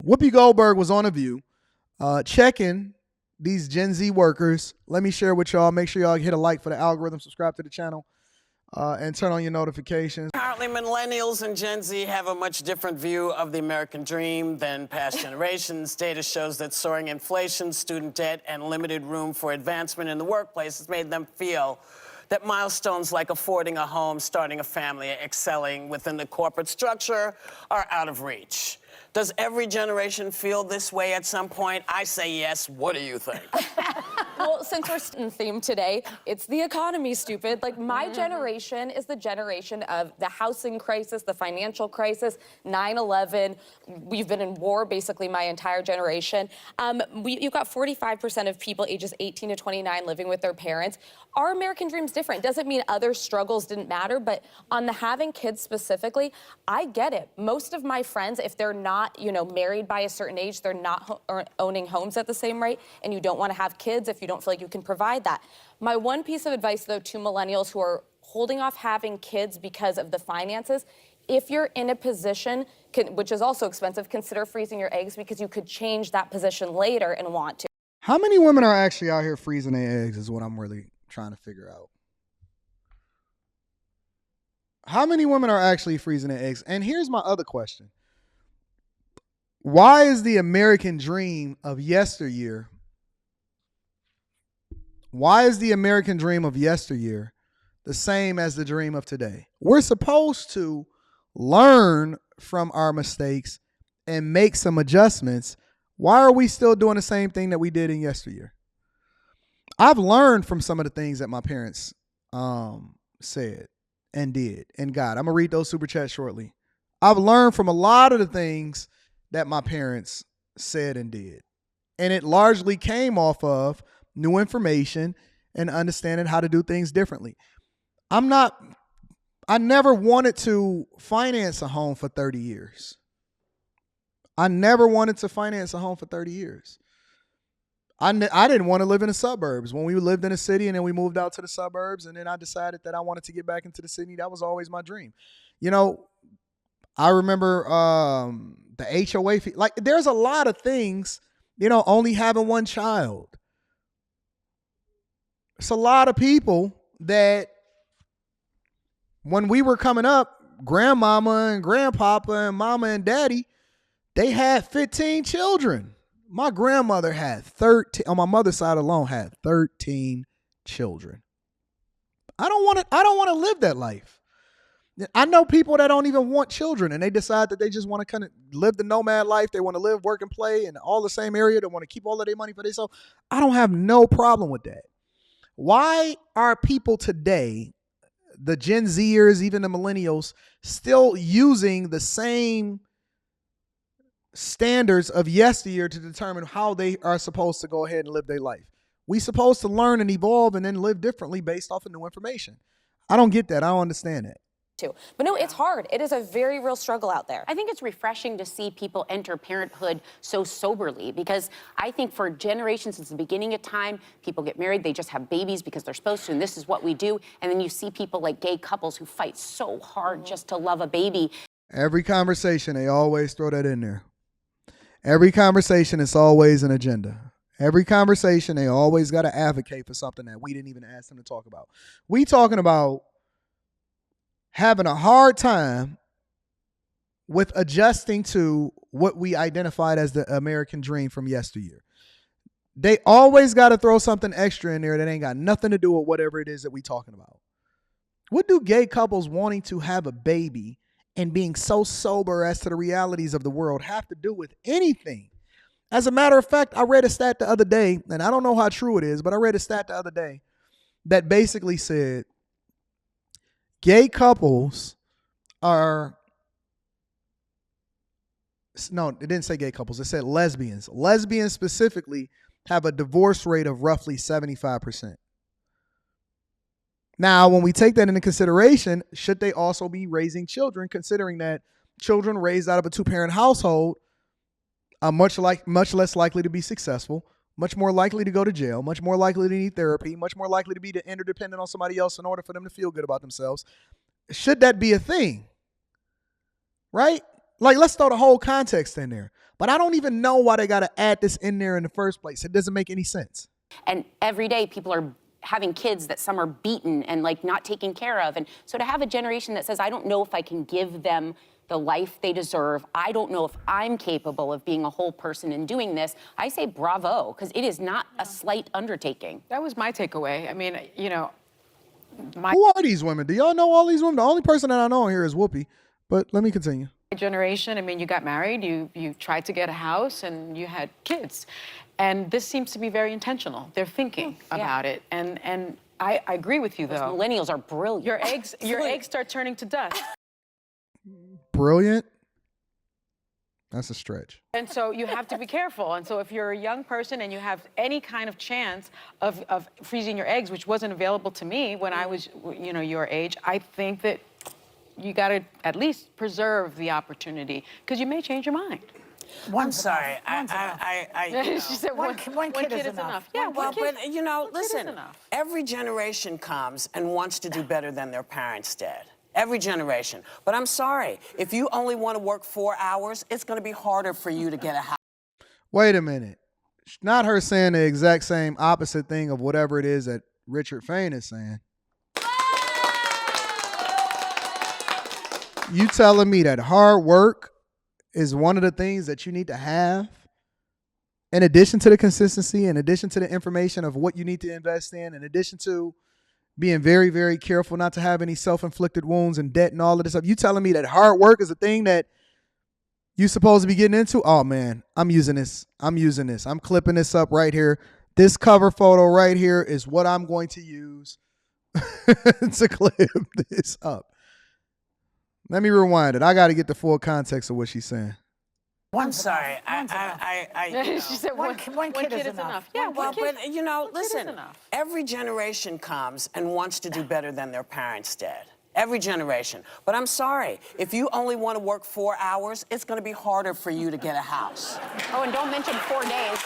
Whoopi Goldberg was on A View checking these Gen Z workers. Let me share with y'all. Make sure y'all hit a like for the algorithm, subscribe to the channel, and turn on your notifications. Apparently, millennials and Gen Z have a much different view of the American dream than past generations. Data shows that soaring inflation, student debt, and limited room for advancement in the workplace has made them feel that milestones like affording a home, starting a family, excelling within the corporate structure are out of reach. Does every generation feel this way at some point? I say yes. What do you think? Well, since we're in theme today, it's the economy, stupid. Like, my generation is the generation of the housing crisis, the financial crisis, 9/11. We've been in war basically my entire generation. You've got 45% of people ages 18 to 29 living with their parents. Our American dream's different. Doesn't mean other struggles didn't matter, but on the having kids specifically, I get it. Most of my friends, if they're not, married by a certain age, they're not owning homes at the same rate, and you don't want to have kids if you don't feel like you can provide that. My one piece of advice, though, to millennials who are holding off having kids because of the finances, if you're in a position, which is also expensive, consider freezing your eggs because you could change that position later and want to. How many women are actually out here freezing their eggs is what I'm really trying to figure out. How many women are actually freezing their eggs? And here's my other question. Why is the American dream of yesteryear? Why is the American dream of yesteryear the same as the dream of today? We're supposed to learn from our mistakes and make some adjustments. Why are we still doing the same thing that we did in yesteryear? I've learned from some of the things that my parents said and did and got. I'm going to read those super chats shortly. I've learned from a lot of the things that my parents said and did. And it largely came off of new information and understanding how to do things differently. I never wanted to finance a home for 30 years. I never wanted to finance a home for 30 years. I didn't want to live in the suburbs. When we lived in a city and then we moved out to the suburbs and then I decided that I wanted to get back into the city, that was always my dream. I remember the HOA fee. Like, there's a lot of things, only having one child. It's a lot of people that when we were coming up, grandmama and grandpapa and mama and daddy, they had 15 children. My grandmother had 13, on my mother's side alone, had 13 children. I don't want to live that life. I know people that don't even want children and they decide that they just want to kind of live the nomad life. They want to live, work, and play in all the same area. They want to keep all of their money for themselves. I don't have no problem with that. Why are people today, the Gen Zers, even the millennials, still using the same standards of yesteryear to determine how they are supposed to go ahead and live their life? We supposed to learn and evolve and then live differently based off of new information. I don't get that. I don't understand that. But no, it's hard. It is a very real struggle out there. I think it's refreshing to see people enter parenthood so soberly, because I think for generations since the beginning of time, people get married, they just have babies because they're supposed to, and this is what we do. And then you see people like gay couples who fight so hard just to love a baby. Every conversation, they always throw that in there. Every conversation is always an agenda. Every conversation, they always got to advocate for something that we didn't even ask them to talk about. We talking about having a hard time with adjusting to what we identified as the American dream from yesteryear. They always got to throw something extra in there that ain't got nothing to do with whatever it is that we talking about. What do gay couples wanting to have a baby and being so sober as to the realities of the world have to do with anything? As a matter of fact, I read a stat the other day, and I don't know how true it is, but I read a stat the other day that basically said gay couples are, no, it didn't say gay couples. It said lesbians. Lesbians specifically have a divorce rate of roughly 75%. Now, when we take that into consideration, should they also be raising children, considering that children raised out of a two-parent household are much less likely to be successful, much more likely to go to jail, much more likely to need therapy, much more likely to be interdependent on somebody else in order for them to feel good about themselves. Should that be a thing? Right? Like, let's throw the whole context in there. But I don't even know why they got to add this in there in the first place. It doesn't make any sense. And every day people are having kids that some are beaten and like not taken care of. And so to have a generation that says, I don't know if I can give them the life they deserve, I don't know if I'm capable of being a whole person and doing this, I say bravo, because it is not a slight undertaking. That was my takeaway. I mean, you know, Who are these women? Do y'all know all these women? The only person that I know here is Whoopi. But let me continue. generation, I mean, you got married, you tried to get a house, and you had kids. And this seems to be very intentional. They're thinking about it. And I agree with you, Those though. millennials are brilliant. Your eggs start turning to dust. Brilliant? That's a stretch. And so you have to be careful. And so if you're a young person and you have any kind of chance of freezing your eggs, which wasn't available to me when I was, you know, your age, I think that you got to at least preserve the opportunity, because you may change your mind. I'm sorry. She said one kid is enough. Yeah, Well, one kid, but you know, one kid is listen, enough. every generation comes and wants to do better than their parents did. Every generation. But I'm sorry, if you only want to work 4 hours, it's going to be harder for you to get a house. Wait a minute. Not her saying the exact same opposite thing of whatever it is that Richard Fain is saying. You telling me that hard work is one of the things that you need to have in addition to the consistency, in addition to the information of what you need to invest in addition to being very, very careful not to have any self-inflicted wounds and debt and all of this stuff. You telling me that hard work is a thing that you're supposed to be getting into? Oh, man, I'm using this. I'm clipping this up right here. This cover photo right here is what I'm going to use to clip this up. Let me rewind it. I got to get the full context of what she's saying. I'm sorry. She said one kid is enough. Yeah, Well, but you know, one kid is listen, enough. every generation comes and wants to do better than their parents did. Every generation. But I'm sorry, if you only want to work 4 hours, it's going to be harder for you to get a house. Oh, and don't mention 4 days.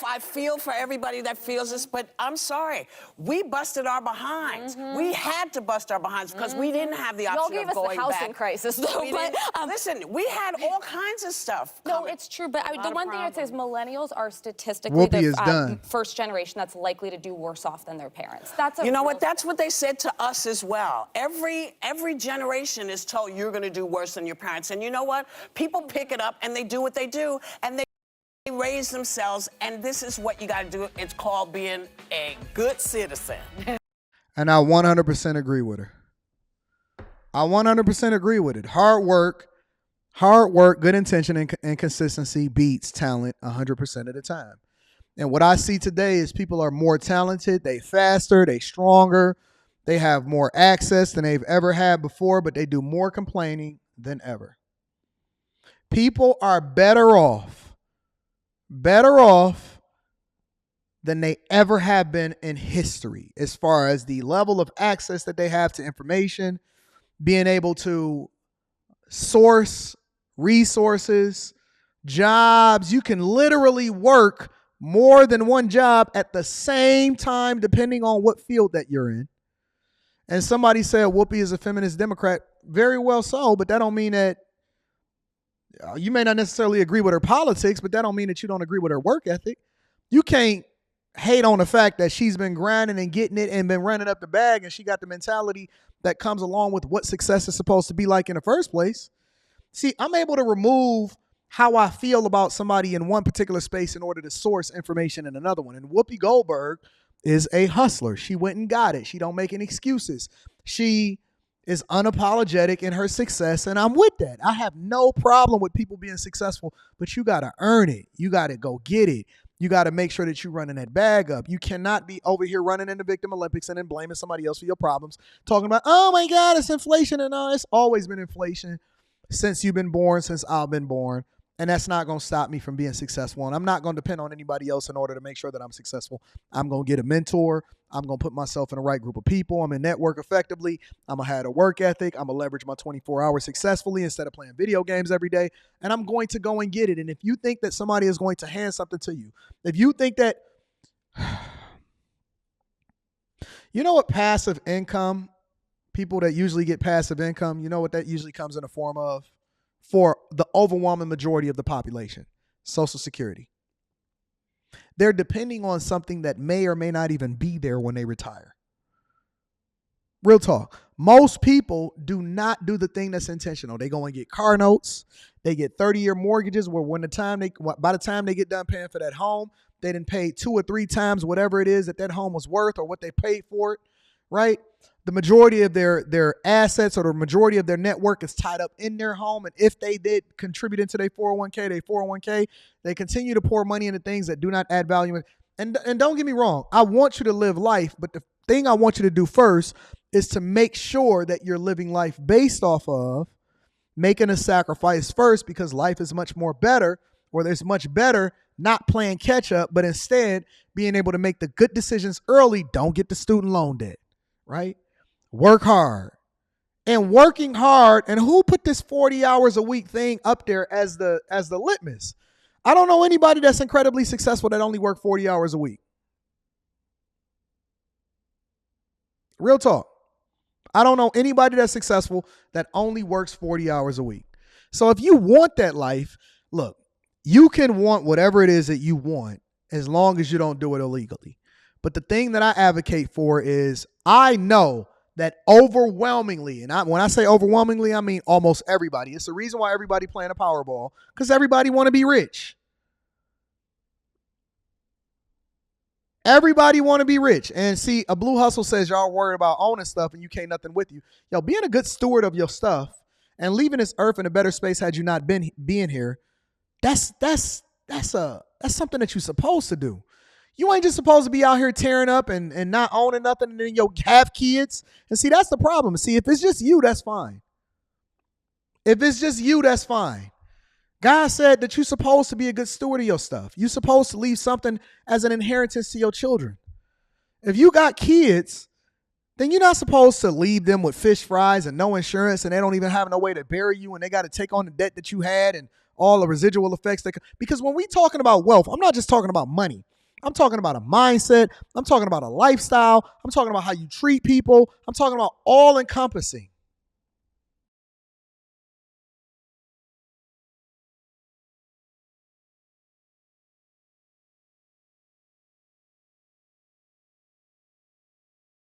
I feel for everybody that feels this, but I'm sorry. We busted our behinds. We had to bust our behinds because we didn't have the Y'all option gave of us going the housing back. crisis, though. Listen, we had all kinds of stuff. No, coming. it's true. But the of one thing I'd say is millennials are statistically Whoopi the is done. first generation that's likely to do worse off than their parents. That's a You know real what? That's what they said to us as well. Every generation is told you're going to do worse than your parents. And you know what? People pick it up and they do what they do, and they raise themselves, and this is what you got to do. It's called being a good citizen. And I 100% agree with her. I 100% agree with it. Hard work, good intention, and consistency beats talent 100% of the time. And what I see today is people are more talented, they faster, they stronger, they have more access than they've ever had before, but they do more complaining than ever. People are better off than they ever have been in history as far as the level of access that they have to information, being able to source resources, jobs. You can literally work more than one job at the same time, depending on what field that you're in. And somebody said Whoopi is a feminist Democrat. Very well so, but that don't mean that you may not necessarily agree with her politics, but that don't mean that you don't agree with her work ethic. You can't hate on the fact that she's been grinding and getting it and been running up the bag, and she got the mentality that comes along with what success is supposed to be like in the first place. See, I'm able to remove how I feel about somebody in one particular space in order to source information in another one. And Whoopi Goldberg is a hustler. She went and got it. She don't make any excuses. She is unapologetic in her success, and I'm with that. I have no problem with people being successful, but you got to earn it. You got to go get it. You got to make sure that you're running that bag up. You cannot be over here running in the victim Olympics and then blaming somebody else for your problems, talking about, oh my God, it's inflation. And it's always been inflation since you've been born, since I've been born. And that's not going to stop me from being successful. And I'm not going to depend on anybody else in order to make sure that I'm successful. I'm going to get a mentor. I'm going to put myself in the right group of people. I'm going to network effectively. I'm going to have a work ethic. I'm going to leverage my 24 hours successfully instead of playing video games every day. And I'm going to go and get it. And if you think that somebody is going to hand something to you, if you think that, you know what passive income people that usually get passive income, you know what that usually comes in the form of? For the overwhelming majority of the population, Social Security. They're depending on something that may or may not even be there when they retire. Real talk. Most people do not do the thing that's intentional. They go and get car notes. They get 30-year mortgages where by the time they get done paying for that home, they done paid 2 or 3 times whatever it is that home was worth or what they paid for it, right? The majority of their assets or the majority of their network is tied up in their home. And if they did contribute into their 401k, they continue to pour money into things that do not add value. And don't get me wrong, I want you to live life, but the thing I want you to do first is to make sure that you're living life based off of making a sacrifice first, because life is much more better, or there's much better not playing catch up, but instead being able to make the good decisions early. Don't get the student loan debt, right? Work hard. And working hard, and who put this 40 hours a week thing up there as the litmus? I don't know anybody that's incredibly successful that only work 40 hours a week. Real talk. I don't know anybody that's successful that only works 40 hours a week. So if you want that life, look, you can want whatever it is that you want as long as you don't do it illegally. But the thing that I advocate for is, I know that overwhelmingly, and when I say overwhelmingly, I mean almost everybody. It's the reason why everybody playing a Powerball, because everybody want to be rich. Everybody want to be rich. And see, a Blue Hustle says y'all worried about owning stuff and you can't nothing with you. Yo, being a good steward of your stuff and leaving this earth in a better space had you not been being here, that's something that you're supposed to do. You ain't just supposed to be out here tearing up and not owning nothing and then you have kids. And see, that's the problem. See, if it's just you, that's fine. If it's just you, that's fine. God said that you're supposed to be a good steward of your stuff. You're supposed to leave something as an inheritance to your children. If you got kids, then you're not supposed to leave them with fish fries and no insurance, and they don't even have no way to bury you, and they got to take on the debt that you had and all the residual effects. Because when we talking about wealth, I'm not just talking about money. I'm talking about a mindset. I'm talking about a lifestyle. I'm talking about how you treat people. I'm talking about all encompassing.